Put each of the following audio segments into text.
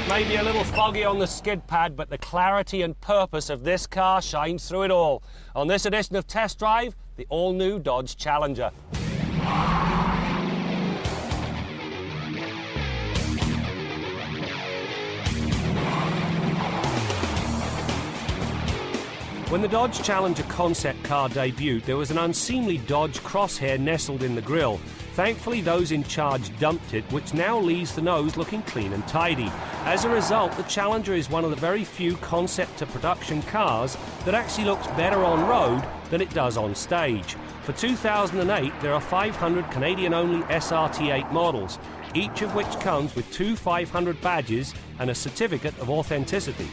Maybe a little foggy on the skid pad, but the clarity and purpose of this car shines through it all. On this edition of Test Drive, the all-new Dodge Challenger. When the Dodge Challenger concept car debuted, there was an unseemly Dodge crosshair nestled in the grille. Thankfully, those in charge dumped it, which now leaves the nose looking clean and tidy. As a result, the Challenger is one of the very few concept-to-production cars that actually looks better on road than it does on stage. For 2008, there are 500 Canadian-only SRT8 models, each of which comes with 2 500 badges and a certificate of authenticity.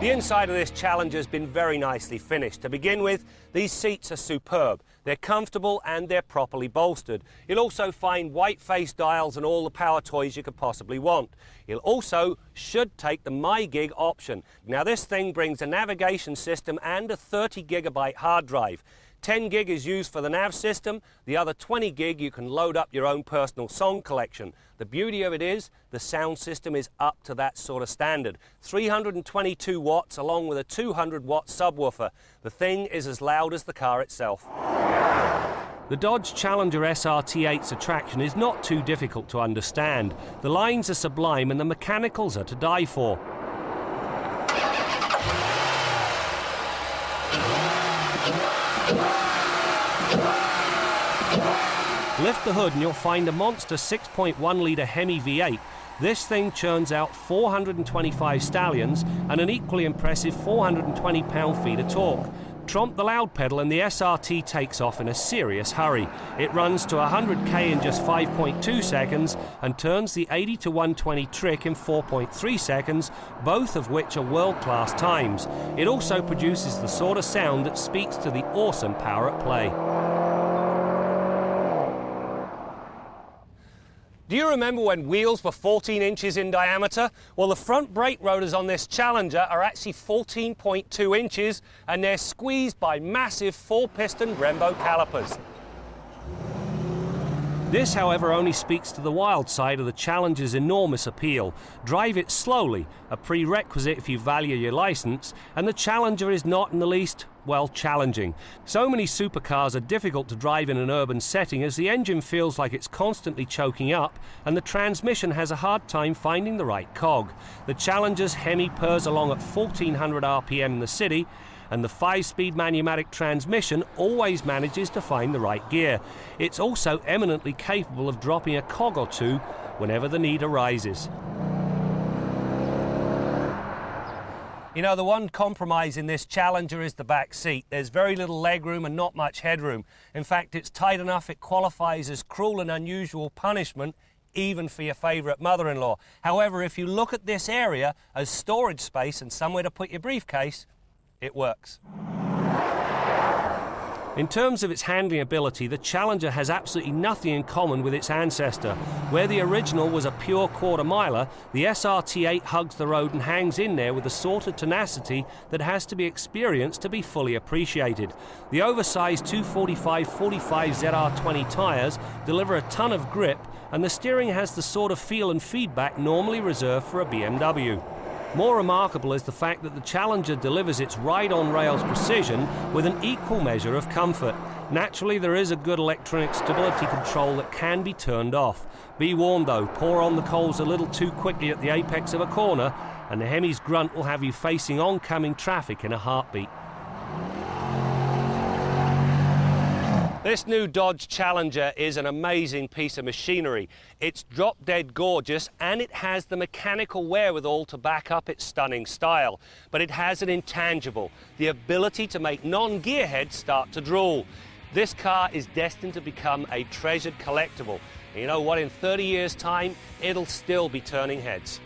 The inside of this Challenger has been very nicely finished. To begin with, these seats are superb. They're comfortable and they're properly bolstered. You'll also find white-face dials and all the power toys you could possibly want. You'll also should take the MyGig option. Now this thing brings a navigation system and a 30GB hard drive. 10 gig is used for the nav system, the other 20 gig you can load up your own personal song collection. The beauty of it is the sound system is up to that sort of standard. 322 watts along with a 200-watt subwoofer. The thing is as loud as the car itself. The Dodge Challenger SRT8's attraction is not too difficult to understand. The lines are sublime and the mechanicals are to die for. Lift the hood and you'll find a monster 6.1-litre Hemi V8. This thing churns out 425 stallions and an equally impressive 420 pound-feet of torque. Tromp the loud pedal and the SRT takes off in a serious hurry. It runs to 100k in just 5.2 seconds and turns the 80 to 120 trick in 4.3 seconds, both of which are world-class times. It also produces the sort of sound that speaks to the awesome power at play. Do you remember when wheels were 14 inches in diameter? Well, the front brake rotors on this Challenger are actually 14.2 inches and they're squeezed by massive 4-piston Brembo calipers. This, however, only speaks to the wild side of the Challenger's enormous appeal. Drive it slowly, a prerequisite if you value your license, and the Challenger is not in the least, well, challenging. So many supercars are difficult to drive in an urban setting as the engine feels like it's constantly choking up and the transmission has a hard time finding the right cog. The Challenger's Hemi purrs along at 1400 RPM in the city, and the 5-speed manumatic transmission always manages to find the right gear. It's also eminently capable of dropping a cog or two whenever the need arises. You know, the one compromise in this Challenger is the back seat. There's very little legroom and not much headroom. In fact, it's tight enough it qualifies as cruel and unusual punishment even for your favourite mother-in-law. However, if you look at this area as storage space and somewhere to put your briefcase, it works. In terms of its handling ability, the Challenger has absolutely nothing in common with its ancestor. Where the original was a pure quarter-miler, the SRT8 hugs the road and hangs in there with a sort of tenacity that has to be experienced to be fully appreciated. The oversized 245/45 ZR20 tyres deliver a ton of grip, and the steering has the sort of feel and feedback normally reserved for a BMW. More remarkable is the fact that the Challenger delivers its ride-on-rails precision with an equal measure of comfort. Naturally, there is a good electronic stability control that can be turned off. Be warned though, pour on the coals a little too quickly at the apex of a corner and the Hemi's grunt will have you facing oncoming traffic in a heartbeat. This new Dodge Challenger is an amazing piece of machinery. It's drop-dead gorgeous and it has the mechanical wherewithal to back up its stunning style. But it has an intangible, the ability to make non-gearheads start to drool. This car is destined to become a treasured collectible. And you know what, in 30 years' time, it'll still be turning heads.